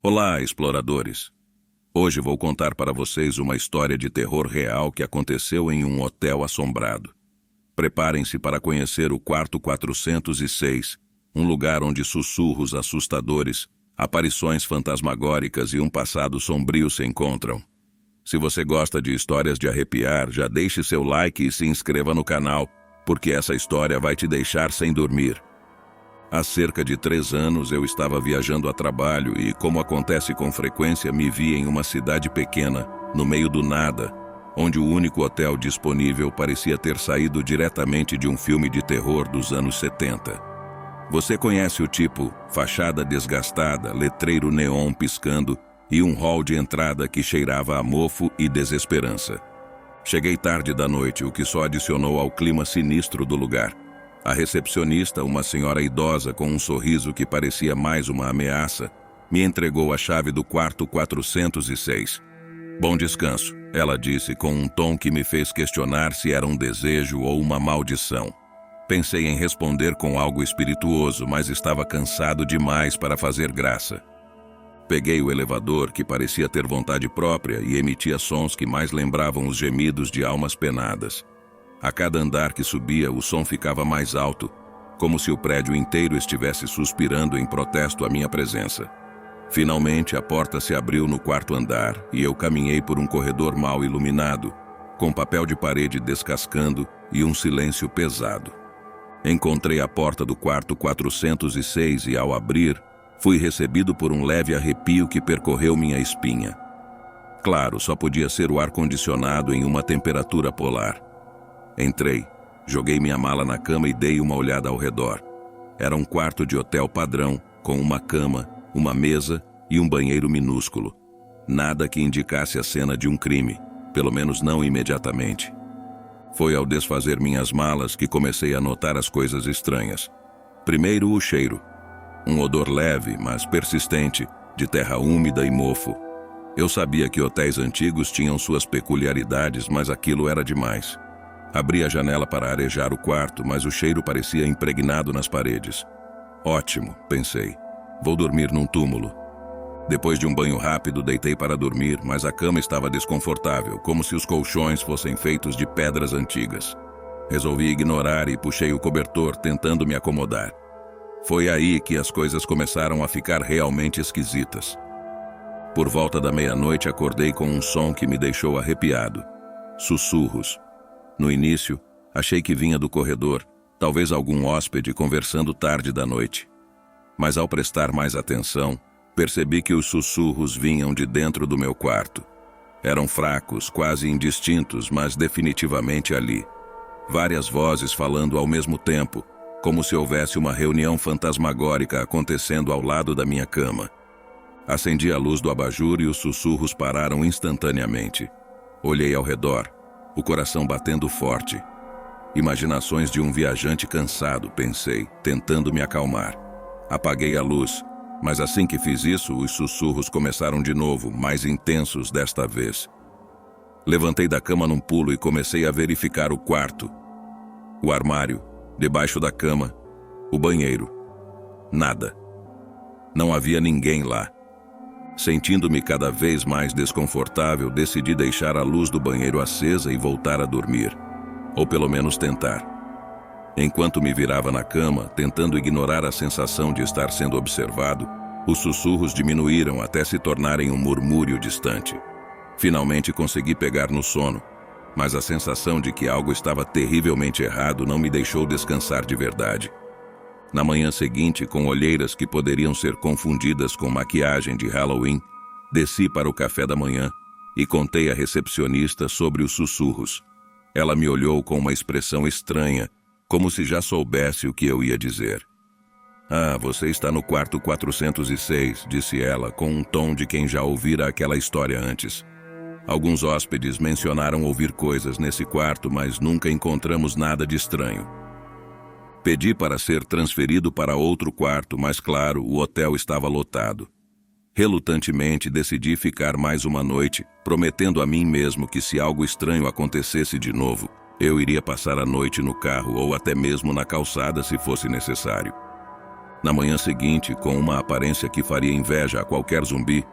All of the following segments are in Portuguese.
Olá, exploradores! Hoje vou contar para vocês uma história de terror real que aconteceu em um hotel assombrado. Preparem-se para conhecer o quarto 406, um lugar onde sussurros assustadores, aparições fantasmagóricas e um passado sombrio se encontram. Se você gosta de histórias de arrepiar, já deixe seu like e se inscreva no canal, porque essa história vai te deixar sem dormir. Há cerca de 3 anos eu estava viajando a trabalho e, como acontece com frequência, me vi em uma cidade pequena, no meio do nada, onde o único hotel disponível parecia ter saído diretamente de um filme de terror dos anos 70. Você conhece o tipo: fachada desgastada, letreiro neon piscando e um hall de entrada que cheirava a mofo e desesperança. Cheguei tarde da noite, o que só adicionou ao clima sinistro do lugar. A recepcionista, uma senhora idosa com um sorriso que parecia mais uma ameaça, me entregou a chave do quarto 406. Bom descanso, ela disse com um tom que me fez questionar se era um desejo ou uma maldição. Pensei em responder com algo espirituoso, mas estava cansado demais para fazer graça. Peguei o elevador, que parecia ter vontade própria e emitia sons que mais lembravam os gemidos de almas penadas. A cada andar que subia, o som ficava mais alto, como se o prédio inteiro estivesse suspirando em protesto à minha presença. Finalmente, a porta se abriu no quarto andar e eu caminhei por um corredor mal iluminado, com papel de parede descascando e um silêncio pesado. Encontrei a porta do quarto 406 e, ao abrir, fui recebido por um leve arrepio que percorreu minha espinha. Claro, só podia ser o ar-condicionado em uma temperatura polar. Entrei, joguei minha mala na cama e dei uma olhada ao redor. Era um quarto de hotel padrão, com uma cama, uma mesa e um banheiro minúsculo. Nada que indicasse a cena de um crime, pelo menos não imediatamente. Foi ao desfazer minhas malas que comecei a notar as coisas estranhas. Primeiro, o cheiro. Um odor leve, mas persistente, de terra úmida e mofo. Eu sabia que hotéis antigos tinham suas peculiaridades, mas aquilo era demais. Abri a janela para arejar o quarto, mas o cheiro parecia impregnado nas paredes. Ótimo, pensei. Vou dormir num túmulo. Depois de um banho rápido, deitei para dormir, mas a cama estava desconfortável, como se os colchões fossem feitos de pedras antigas. Resolvi ignorar e puxei o cobertor, tentando me acomodar. Foi aí que as coisas começaram a ficar realmente esquisitas. Por volta da meia-noite, acordei com um som que me deixou arrepiado. Sussurros. No início, achei que vinha do corredor, talvez algum hóspede conversando tarde da noite. Mas ao prestar mais atenção, percebi que os sussurros vinham de dentro do meu quarto. Eram fracos, quase indistintos, mas definitivamente ali. Várias vozes falando ao mesmo tempo, como se houvesse uma reunião fantasmagórica acontecendo ao lado da minha cama. Acendi a luz do abajur e os sussurros pararam instantaneamente. Olhei ao redor. O coração batendo forte. Imaginações de um viajante cansado, pensei, tentando me acalmar. Apaguei a luz, mas assim que fiz isso, os sussurros começaram de novo, mais intensos desta vez. Levantei da cama num pulo e comecei a verificar o quarto. O armário, debaixo da cama, o banheiro. Nada. Não havia ninguém lá. Sentindo-me cada vez mais desconfortável, decidi deixar a luz do banheiro acesa e voltar a dormir. Ou pelo menos tentar. Enquanto me virava na cama, tentando ignorar a sensação de estar sendo observado, os sussurros diminuíram até se tornarem um murmúrio distante. Finalmente consegui pegar no sono, mas a sensação de que algo estava terrivelmente errado não me deixou descansar de verdade. Na manhã seguinte, com olheiras que poderiam ser confundidas com maquiagem de Halloween, desci para o café da manhã e contei à recepcionista sobre os sussurros. Ela me olhou com uma expressão estranha, como se já soubesse o que eu ia dizer. "Ah, você está no quarto 406, disse ela, com um tom de quem já ouvira aquela história antes. Alguns hóspedes mencionaram ouvir coisas nesse quarto, mas nunca encontramos nada de estranho. Pedi para ser transferido para outro quarto, mas claro, o hotel estava lotado. Relutantemente, decidi ficar mais uma noite, prometendo a mim mesmo que se algo estranho acontecesse de novo, eu iria passar a noite no carro ou até mesmo na calçada se fosse necessário. Na manhã seguinte, com uma aparência que faria inveja a qualquer zumbi,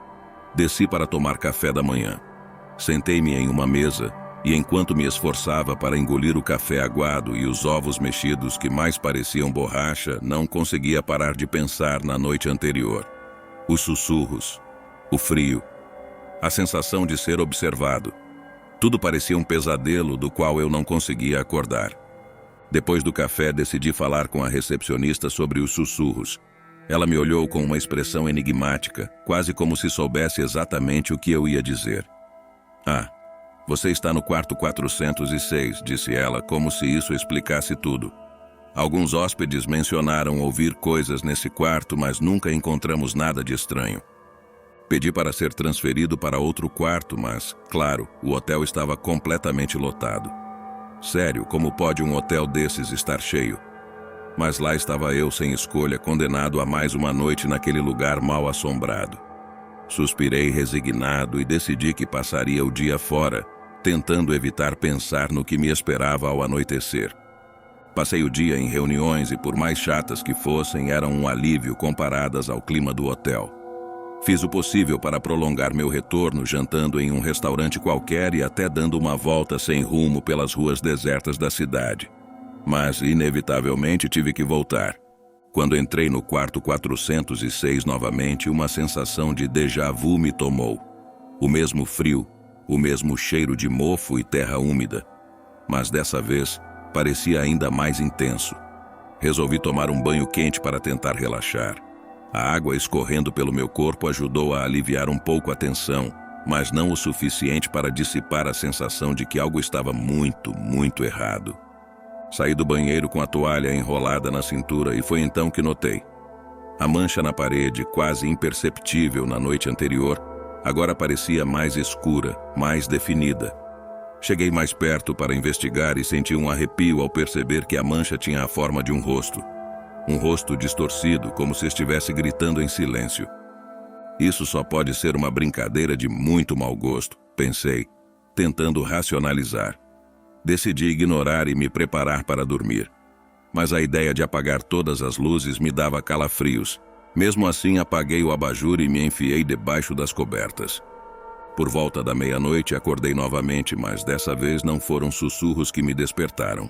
desci para tomar café da manhã. Sentei-me em uma mesa e, enquanto me esforçava para engolir o café aguado e os ovos mexidos que mais pareciam borracha, não conseguia parar de pensar na noite anterior. Os sussurros, o frio, a sensação de ser observado. Tudo parecia um pesadelo do qual eu não conseguia acordar. Depois do café, decidi falar com a recepcionista sobre os sussurros. Ela me olhou com uma expressão enigmática, quase como se soubesse exatamente o que eu ia dizer. "Ah, você está no quarto 406, disse ela, como se isso explicasse tudo. Alguns hóspedes mencionaram ouvir coisas nesse quarto, mas nunca encontramos nada de estranho. Pedi para ser transferido para outro quarto, mas, claro, o hotel estava completamente lotado. Sério, como pode um hotel desses estar cheio? Mas lá estava eu sem escolha, condenado a mais uma noite naquele lugar mal assombrado. Suspirei resignado e decidi que passaria o dia fora, tentando evitar pensar no que me esperava ao anoitecer. Passei o dia em reuniões e, por mais chatas que fossem, eram um alívio comparadas ao clima do hotel. Fiz o possível para prolongar meu retorno, jantando em um restaurante qualquer e até dando uma volta sem rumo pelas ruas desertas da cidade. Mas, inevitavelmente, tive que voltar. Quando entrei no quarto 406 novamente, uma sensação de déjà vu me tomou. O mesmo frio, o mesmo cheiro de mofo e terra úmida. Mas dessa vez, parecia ainda mais intenso. Resolvi tomar um banho quente para tentar relaxar. A água escorrendo pelo meu corpo ajudou a aliviar um pouco a tensão, mas não o suficiente para dissipar a sensação de que algo estava muito errado. Saí do banheiro com a toalha enrolada na cintura e foi então que notei. A mancha na parede, quase imperceptível na noite anterior, agora parecia mais escura, mais definida. Cheguei mais perto para investigar e senti um arrepio ao perceber que a mancha tinha a forma de um rosto. Um rosto distorcido, como se estivesse gritando em silêncio. Isso só pode ser uma brincadeira de muito mau gosto, pensei, tentando racionalizar. Decidi ignorar e me preparar para dormir. Mas a ideia de apagar todas as luzes me dava calafrios. Mesmo assim, apaguei o abajur e me enfiei debaixo das cobertas. Por volta da meia-noite, acordei novamente, mas dessa vez não foram sussurros que me despertaram.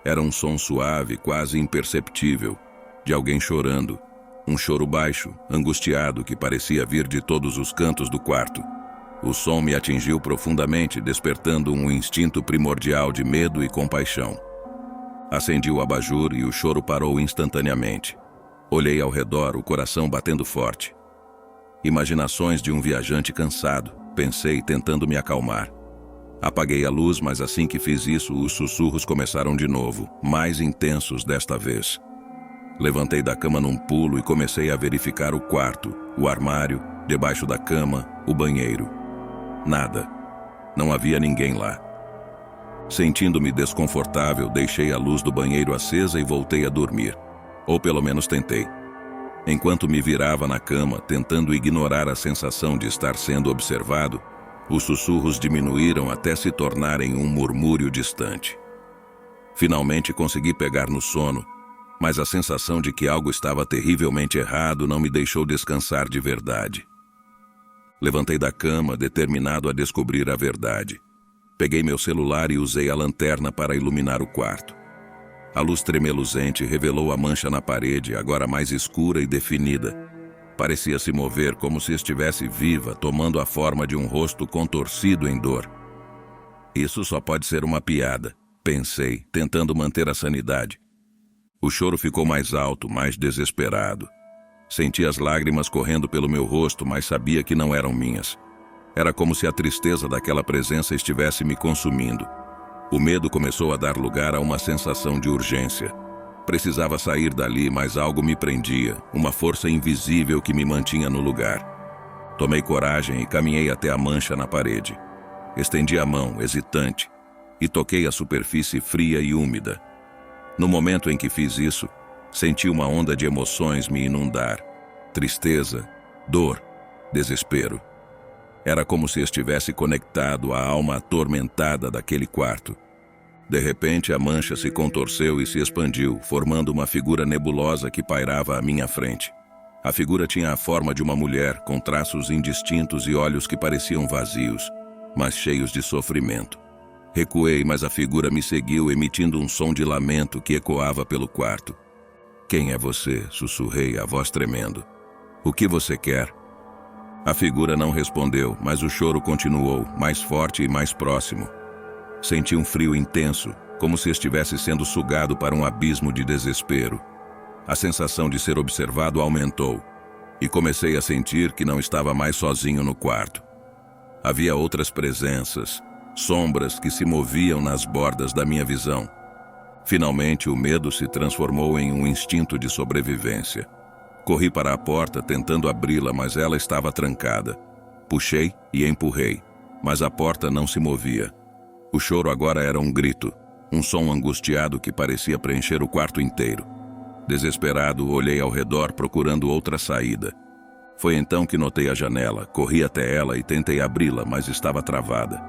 Era um som suave, quase imperceptível, de alguém chorando. Um choro baixo, angustiado, que parecia vir de todos os cantos do quarto. O som me atingiu profundamente, despertando um instinto primordial de medo e compaixão. Acendi o abajur e o choro parou instantaneamente. Olhei ao redor, o coração batendo forte. Imaginações de um viajante cansado, pensei, tentando me acalmar. Apaguei a luz, mas assim que fiz isso, os sussurros começaram de novo, mais intensos desta vez. Levantei da cama num pulo e comecei a verificar o quarto, o armário, debaixo da cama, o banheiro. Nada. Não havia ninguém lá. Sentindo-me desconfortável, deixei a luz do banheiro acesa e voltei a dormir. Ou pelo menos tentei. Enquanto me virava na cama, tentando ignorar a sensação de estar sendo observado, os sussurros diminuíram até se tornarem um murmúrio distante. Finalmente consegui pegar no sono, mas a sensação de que algo estava terrivelmente errado não me deixou descansar de verdade. Levantei da cama, determinado a descobrir a verdade. Peguei meu celular e usei a lanterna para iluminar o quarto. A luz tremeluzente revelou a mancha na parede, agora mais escura e definida. Parecia se mover como se estivesse viva, tomando a forma de um rosto contorcido em dor. Isso só pode ser uma piada, pensei, tentando manter a sanidade. O choro ficou mais alto, mais desesperado. Senti as lágrimas correndo pelo meu rosto, mas sabia que não eram minhas. Era como se a tristeza daquela presença estivesse me consumindo. O medo começou a dar lugar a uma sensação de urgência. Precisava sair dali, mas algo me prendia, uma força invisível que me mantinha no lugar. Tomei coragem e caminhei até a mancha na parede. Estendi a mão, hesitante, e toquei a superfície fria e úmida. No momento em que fiz isso, senti uma onda de emoções me inundar. Tristeza, dor, desespero. Era como se estivesse conectado à alma atormentada daquele quarto. De repente, a mancha se contorceu e se expandiu, formando uma figura nebulosa que pairava à minha frente. A figura tinha a forma de uma mulher, com traços indistintos e olhos que pareciam vazios, mas cheios de sofrimento. Recuei, mas a figura me seguiu, emitindo um som de lamento que ecoava pelo quarto. "Quem é você?", sussurrei, a voz tremendo. "O que você quer?" A figura não respondeu, mas o choro continuou, mais forte e mais próximo. Senti um frio intenso, como se estivesse sendo sugado para um abismo de desespero. A sensação de ser observado aumentou, e comecei a sentir que não estava mais sozinho no quarto. Havia outras presenças, sombras que se moviam nas bordas da minha visão. Finalmente, o medo se transformou em um instinto de sobrevivência. Corri para a porta tentando abri-la, mas ela estava trancada. Puxei e empurrei, mas a porta não se movia. O choro agora era um grito, um som angustiado que parecia preencher o quarto inteiro. Desesperado, olhei ao redor procurando outra saída. Foi então que notei a janela, corri até ela e tentei abri-la, mas estava travada.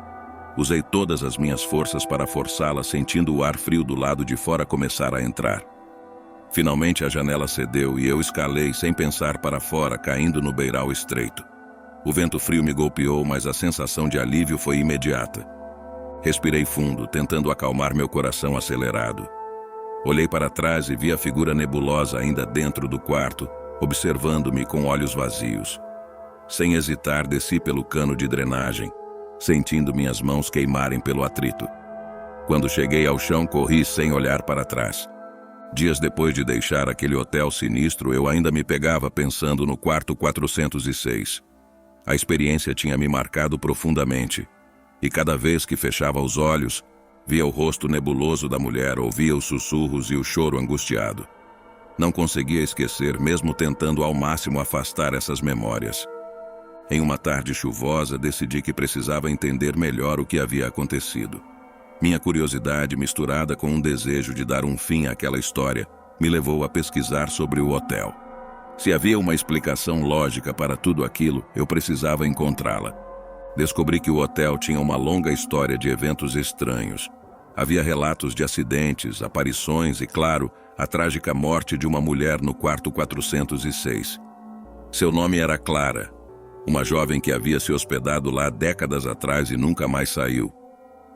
Usei todas as minhas forças para forçá-la, sentindo o ar frio do lado de fora começar a entrar. Finalmente a janela cedeu e eu escalei sem pensar para fora, caindo no beiral estreito. O vento frio me golpeou, mas a sensação de alívio foi imediata. Respirei fundo, tentando acalmar meu coração acelerado. Olhei para trás e vi a figura nebulosa ainda dentro do quarto, observando-me com olhos vazios. Sem hesitar, desci pelo cano de drenagem, sentindo minhas mãos queimarem pelo atrito. Quando cheguei ao chão, corri sem olhar para trás. Dias depois de deixar aquele hotel sinistro, eu ainda me pegava pensando no quarto 406. A experiência tinha me marcado profundamente, e cada vez que fechava os olhos, via o rosto nebuloso da mulher, ouvia os sussurros e o choro angustiado. Não conseguia esquecer, mesmo tentando ao máximo afastar essas memórias. Em uma tarde chuvosa, decidi que precisava entender melhor o que havia acontecido. Minha curiosidade, misturada com um desejo de dar um fim àquela história, me levou a pesquisar sobre o hotel. Se havia uma explicação lógica para tudo aquilo, eu precisava encontrá-la. Descobri que o hotel tinha uma longa história de eventos estranhos. Havia relatos de acidentes, aparições e, claro, a trágica morte de uma mulher no quarto 406. Seu nome era Clara, uma jovem que havia se hospedado lá décadas atrás e nunca mais saiu.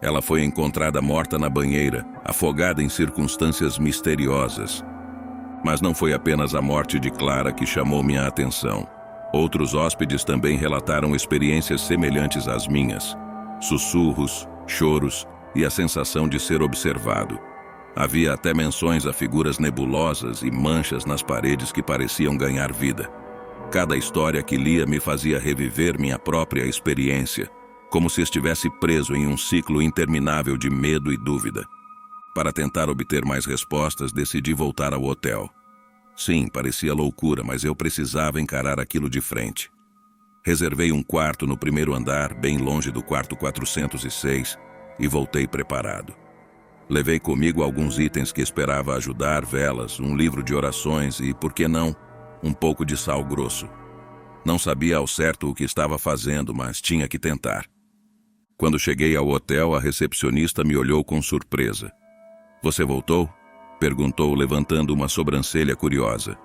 Ela foi encontrada morta na banheira, afogada em circunstâncias misteriosas. Mas não foi apenas a morte de Clara que chamou minha atenção. Outros hóspedes também relataram experiências semelhantes às minhas. Sussurros, choros e a sensação de ser observado. Havia até menções a figuras nebulosas e manchas nas paredes que pareciam ganhar vida. Cada história que lia me fazia reviver minha própria experiência, como se estivesse preso em um ciclo interminável de medo e dúvida. Para tentar obter mais respostas, decidi voltar ao hotel. Sim, parecia loucura, mas eu precisava encarar aquilo de frente. Reservei um quarto no primeiro andar, bem longe do quarto 406, e voltei preparado. Levei comigo alguns itens que esperava ajudar, velas, um livro de orações e, por que não, um pouco de sal grosso. Não sabia ao certo o que estava fazendo, mas tinha que tentar. Quando cheguei ao hotel, a recepcionista me olhou com surpresa. "Você voltou?", perguntou, levantando uma sobrancelha curiosa.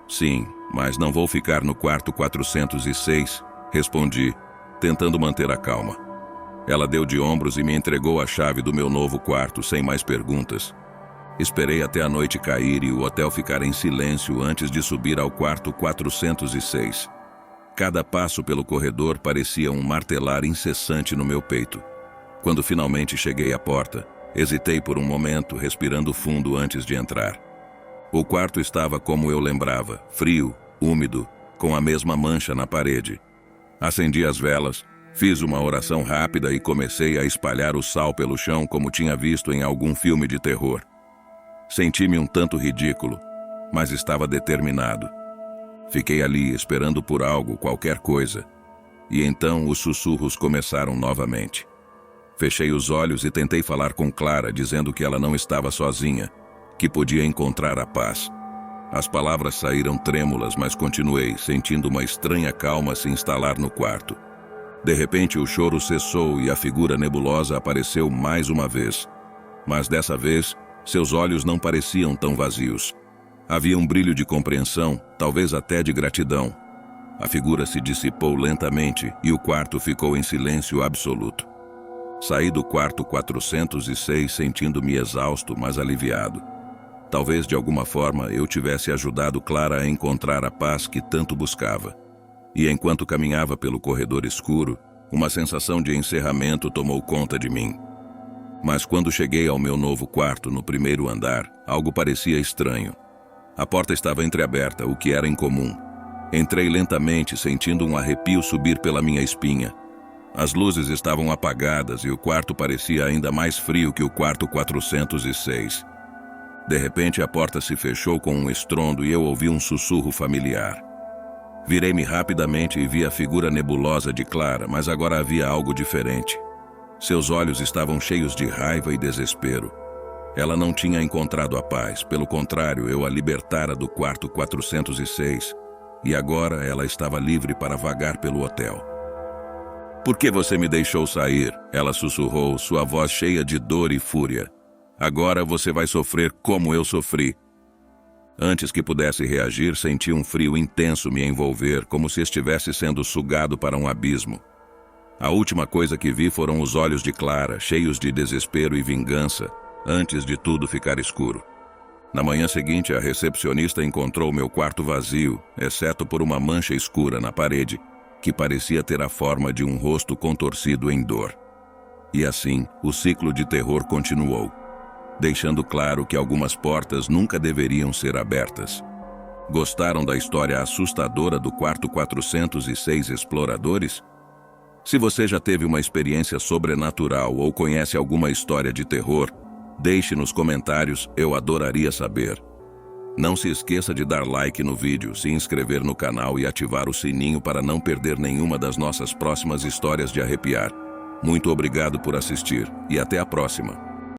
"Sim, mas não vou ficar no quarto 406, respondi, tentando manter a calma. Ela deu de ombros e me entregou a chave do meu novo quarto, sem mais perguntas. Esperei até a noite cair e o hotel ficar em silêncio antes de subir ao quarto 406. Cada passo pelo corredor parecia um martelar incessante no meu peito. Quando finalmente cheguei à porta, hesitei por um momento, respirando fundo antes de entrar. O quarto estava como eu lembrava, frio, úmido, com a mesma mancha na parede. Acendi as velas, fiz uma oração rápida e comecei a espalhar o sal pelo chão como tinha visto em algum filme de terror. Senti-me um tanto ridículo, mas estava determinado. Fiquei ali esperando por algo, qualquer coisa. E então os sussurros começaram novamente. Fechei os olhos e tentei falar com Clara, dizendo que ela não estava sozinha, que podia encontrar a paz. As palavras saíram trêmulas, mas continuei, sentindo uma estranha calma se instalar no quarto. De repente o choro cessou e a figura nebulosa apareceu mais uma vez. mas dessa vez, seus olhos não pareciam tão vazios. Havia um brilho de compreensão, talvez até de gratidão. A figura se dissipou lentamente e o quarto ficou em silêncio absoluto. Saí do quarto 406 sentindo-me exausto, mas aliviado. Talvez de alguma forma eu tivesse ajudado Clara a encontrar a paz que tanto buscava. E enquanto caminhava pelo corredor escuro, uma sensação de encerramento tomou conta de mim. Mas quando cheguei ao meu novo quarto no primeiro andar, algo parecia estranho. A porta estava entreaberta, o que era incomum. Entrei lentamente, sentindo um arrepio subir pela minha espinha. As luzes estavam apagadas e o quarto parecia ainda mais frio que o quarto 406. De repente, a porta se fechou com um estrondo e eu ouvi um sussurro familiar. Virei-me rapidamente e vi a figura nebulosa de Clara, mas agora havia algo diferente. Seus olhos estavam cheios de raiva e desespero. Ela não tinha encontrado a paz, pelo contrário, eu a libertara do quarto 406, e agora ela estava livre para vagar pelo hotel. "Por que você me deixou sair?" Ela sussurrou, sua voz cheia de dor e fúria. "Agora você vai sofrer como eu sofri." Antes que pudesse reagir, senti um frio intenso me envolver, como se estivesse sendo sugado para um abismo. A última coisa que vi foram os olhos de Clara, cheios de desespero e vingança, antes de tudo ficar escuro. Na manhã seguinte, a recepcionista encontrou meu quarto vazio, exceto por uma mancha escura na parede, que parecia ter a forma de um rosto contorcido em dor. E assim, o ciclo de terror continuou, deixando claro que algumas portas nunca deveriam ser abertas. Gostaram da história assustadora do quarto 406 Exploradores? Se você já teve uma experiência sobrenatural ou conhece alguma história de terror, deixe nos comentários, eu adoraria saber. Não se esqueça de dar like no vídeo, se inscrever no canal e ativar o sininho para não perder nenhuma das nossas próximas histórias de arrepiar. Muito obrigado por assistir e até a próxima.